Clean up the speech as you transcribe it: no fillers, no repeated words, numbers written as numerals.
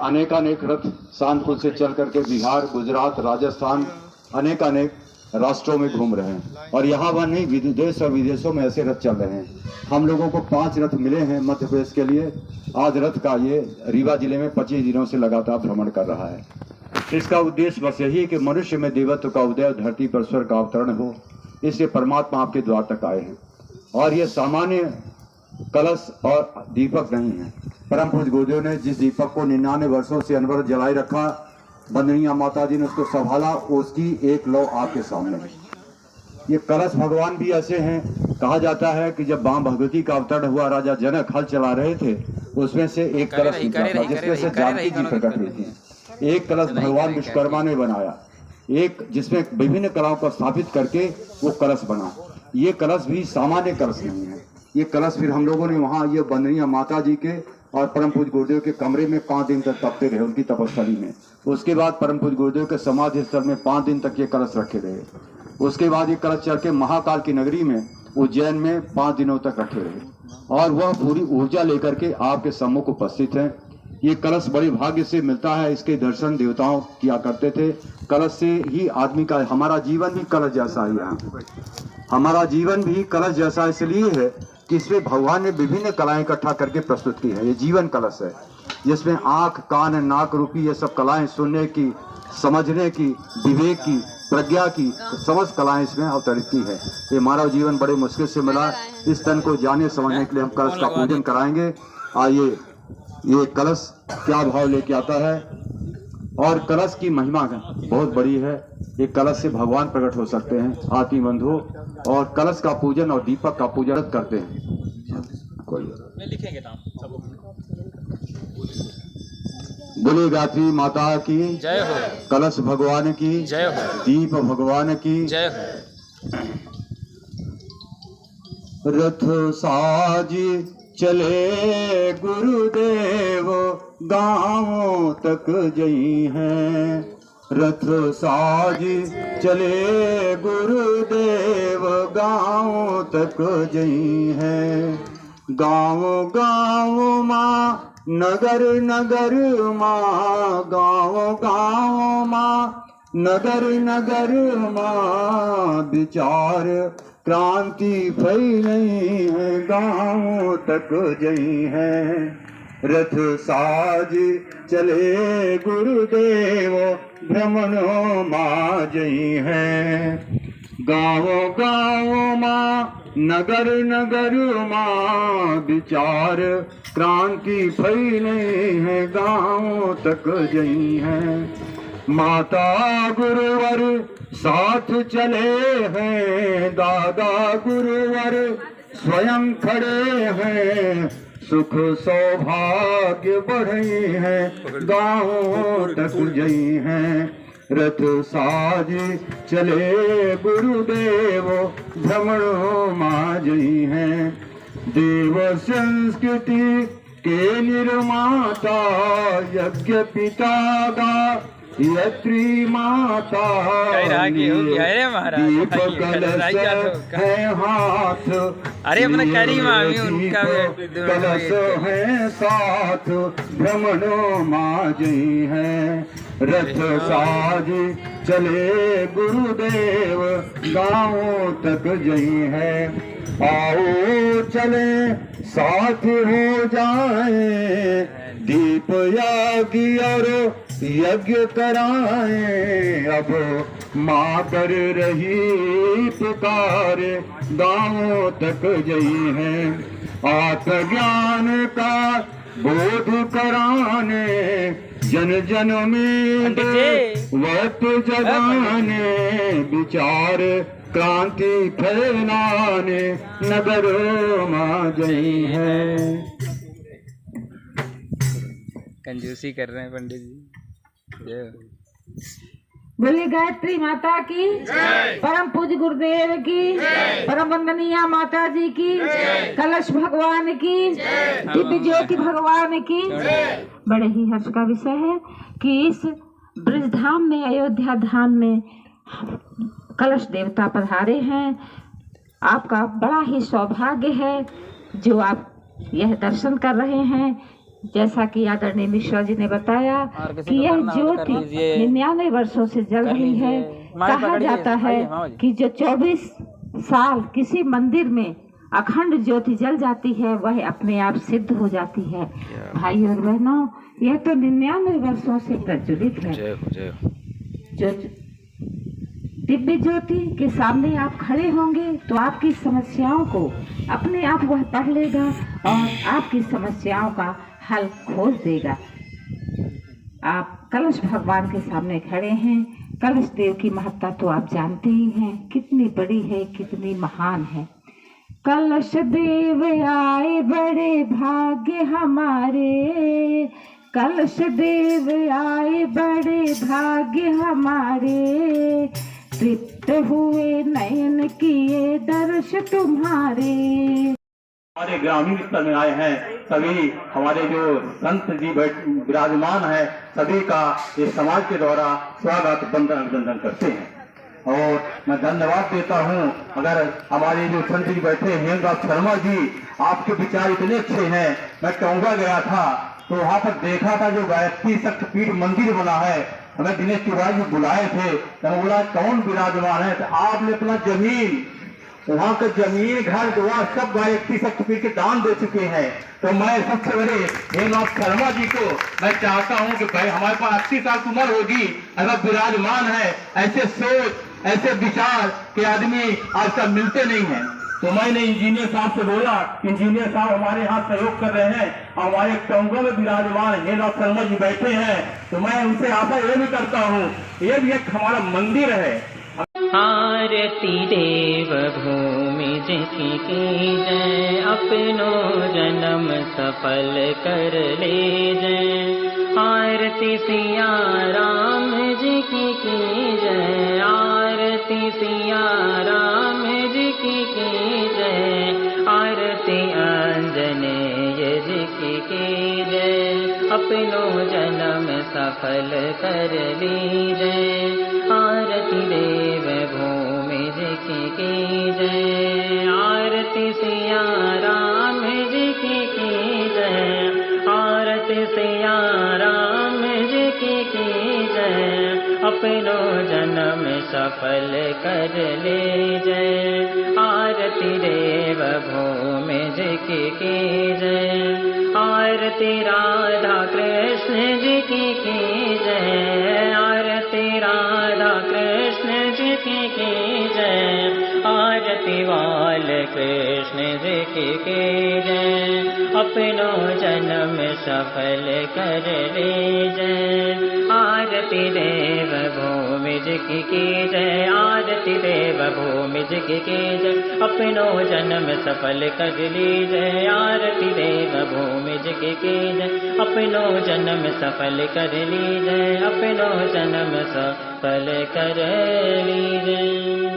अनेकानेक रथ सांतपुर से चल करके बिहार, गुजरात, राजस्थान, अनेकानेक राष्ट्रों में घूम रहे हैं। और यहाँ वह नहीं, देश और विदेशों में ऐसे रथ चल रहे हैं। हम लोगों को 5 रथ मिले हैं मध्य प्रदेश के लिए। आज रथ का ये रीवा जिले में 25 दिनों से लगातार भ्रमण कर रहा है। इसका उद्देश्य बस यही है कि मनुष्य में देवत्व का उदय, धरती पर स्वर्ग का अवतरण हो। इसलिए परमात्मा आपके द्वार तक आए हैं। और ये सामान्य कलश और दीपक नहीं है। परम पूज्य गुरुदेव ने जिस दीपक को 99 वर्षों से अनवरत जलाए रखा, बंदनिया माता जी ने उसको संभाला, उसकी एक लौ आपके सामने है। ये कलश भगवान भी ऐसे हैं। कहा जाता है कि जब मां भगवती का अवतरण हुआ, राजा जनक हल चला रहे थे, उसमें से एक कलश निकला था जिसमें से जानकी जी प्रकट हुई थी। एक कलश भगवान विश्वकर्मा ने बनाया, एक जिसमें विभिन्न कलाओं को स्थापित करके वो कलश बना। ये कलश भी सामान्य कलश नहीं है। ये कलश फिर हम लोगों ने वहाँ ये बंदनिया माता जी के और परम पूज्य गुरुदेव के कमरे में 5 दिन तक तपते रहे उनकी तपस्या में। उसके बाद परम पूज्य गुरुदेव के समाधि स्थल में 5 दिन तक ये कलश रखे रहे। उसके बाद ये कलश चढ़ के महाकाल की नगरी में उज्जैन में 5 दिनों तक रखे रहे और वह पूरी ऊर्जा लेकर के आपके सम्मुख उपस्थित है। ये कलश बड़े भाग्य से मिलता है। इसके दर्शन देवताओं किया करते थे। कलश से ही आदमी का, हमारा जीवन भी कलश जैसा ही है। हमारा जीवन भी कलश जैसा इसलिए है कि इसमें भगवान ने विभिन्न कलाएं इकट्ठा करके प्रस्तुत की है। ये जीवन कलश है जिसमें आंख, कान, नाक रूपी ये सब कलाएं, सुनने की, समझने की, विवेक की, प्रज्ञा की समस्त कलाएं इसमें अवतरित की है। ये मानव जीवन बड़े मुश्किल से मिला। इस तन को जाने समझने के लिए हम कलश का पूजन कराएंगे। आइए, ये कलश क्या भाव लेके आता है और कलश की महिमा बहुत बड़ी है। एक कलश से भगवान प्रकट हो सकते हैं आत्मी बंधु, और कलश का पूजन और दीपक का पूजन करते हैं। लिखेंगे नाम सब। बोले गायत्री माता की जय हो, कलश भगवान की जय हो, दीप भगवान की जय हो। रथ साज चले गुरुदेव गांवों तक जई हैं। रथ साज चले गुरुदेव गांवों तक जई हैं। गांव गांव माँ, नगर नगर माँ, गांव गांव माँ, नगर नगर माँ, विचार क्रांति फैली है, गांव तक जई है। रथ साज चले गुरुदेव भ्रमणों माँ जई है। गाँव गाँव माँ, नगर नगर माँ, विचार क्रांति फैले है, गाँव तक जई है। माता गुरुवर साथ चले हैं, दादा गुरुवर स्वयं खड़े हैं, सुख सौभाग्य बढ़े हैं, गाँव तक जई हैं। रथ साज चले गुरुदेव भ्रमणों माँ जई हैं। देव संस्कृति के निर्माता यज्ञ पिता गा यत्री माता, दीप कलश है हाथ, अरे अपना करीम आमी उनका कलश है साथ, भ्रमणों माँ जई है। रथ साज चले गुरुदेव गाँव तक जई है। आओ चले साथ हो जाए, दीप यागी और यज्ञ कराए। अब माँ कर रही पुकार, गाँव तक जई है। आत्मज्ञान का बोध कराने, जन जन में वक्त जगाने, विचार क्रांति फैलाने, नगरों माँ जई है। कंजूसी कर रहे हैं पंडित जी। बोले गायत्री माता की, परम पूज्य गुरुदेव की, परम वंदनीय माता जी की, कलश भगवान की, दिव्य ज्योति भगवान की। बड़े ही हर्ष का विषय है कि इस ब्रज धाम में, अयोध्या धाम में कलश देवता पधारे हैं। आपका बड़ा ही सौभाग्य है जो आप यह दर्शन कर रहे हैं। जैसा कि आदरणीय मिश्रा जी ने बताया और किसी कि को यह करना हो तो कर ज्योति लीजिए। 99 वर्षों से जल कर रही है। लीजिए। माइक कहा पकड़िए, जाता है आइए, मामा जी। कि जो 24 साल किसी मंदिर में अखंड ज्योति जल जाती है वह अपने आप सिद्ध हो जाती है। भाई और बहनों, यह तो 99 वर्षों से प्रज्वलित है। जय हो, जय हो। जो दिव्य ज्योति के सामने आप खड़े होंगे तो आपकी समस्याओं को अपने आप वह पढ़ लेगा और आपकी समस्याओं का हल खोज देगा। आप कलश भगवान के सामने खड़े हैं। कलश देव की महत्ता तो आप जानते ही हैं, कितनी बड़ी है, कितनी महान है। कलश देव आए बड़े भाग्य हमारे, कलश देव आए बड़े भाग्य हमारे, तृप्त हुए नयन किए दर्श तुम्हारे। हमारे ग्रामीण स्तर में आए हैं सभी हमारे जो संत जी विराजमान है, सभी का इस समाज के द्वारा स्वागत वंदन अभिनंदन करते हैं और मैं धन्यवाद देता हूं। अगर हमारे जो संत जी बैठे हैं शर्मा जी, आपके विचार इतने अच्छे हैं। मैं टोंगा गया था तो वहां पर देखा था जो गायत्री शक्तिपीठ मंदिर बना है, हमें दिनेश तिवारी जी बुलाए थे तो मैं बोला कौन विराजमान है, तो आपने अपना जमीन, वहाँ का जमीन घर द्वार सब गायत्री शक्तिपीठ के दान दे चुके हैं। तो मैं सबसे बड़े हेमनाथ शर्मा जी को मैं चाहता हूँ कि भाई हमारे पास 80 साल की उम्र होगी, अगर विराजमान है, ऐसे सोच ऐसे विचार के आदमी आजकल मिलते नहीं हैं। तो मैंने इंजीनियर साहब से बोला, इंजीनियर साहब हमारे यहाँ सहयोग कर रहे हैं, हमारे टोंगों में विराजमान हेमनाथ शर्मा जी बैठे हैं, तो मैं उनसे आशा ये भी करता हूँ, ये भी एक हमारा मंदिर है। आरती देव भूमि जिसकी जय, अपनो जन्म सफल कर ले जय। आरती सिया राम जी की जय, आरती सिया राम जी की जय, आरती आंजनेय जी की जय, अपनो जन्म सफल कर लीजय। आरती देव भूमि जी की जय, आरती सिया राम जी की जय, आरती सिया राम जी की जय, अपनो जन्म सफल कर लीजय। आरती देव भूमि जी की जय, आरती राधा कृष्ण जी की जय, आरती राधा कृष्ण जी की जय, आरती बाल कृष्ण जी की जय, अपनो जन्म सफल कर लीजय। आरती देव भूमि जी की जय, आरती देव भूमि जी की जय, अपनो जन्म सफल कर लीजय। आरती देव भूमि जी की जय, अपनो जन्म सफल कर लीजय, अपनो जन्म सफल कर लीजय।